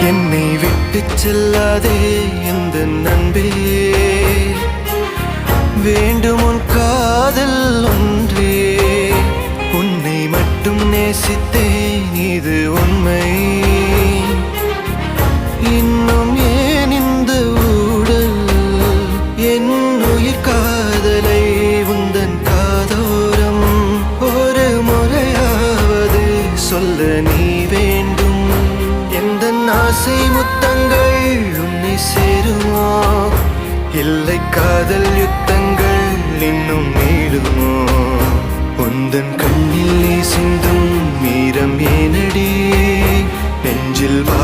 என்னை விட்டு செல்லாதே எந்த நண்பே, வேண்டும் உன் காதல் ஒன்றே. உன்னை மட்டும் நேசித்தேன், இது உண்மை. இன்னும் ஏன் இந்த ஊடல்? என் உயிர் காதலை உந்தன் காதோரம் ஒரு முறையாவது சொல்ல நீ வேண்டும். எந்த ஆசை முத்தங்கள் உன்னை சேருமோ? இல்லை காதல் யுத்தங்கள் இன்னும் நீளுமோ? உந்தன் கண்ணில் நீ சிந்தும் மீரம் ஏனடி நெஞ்சில்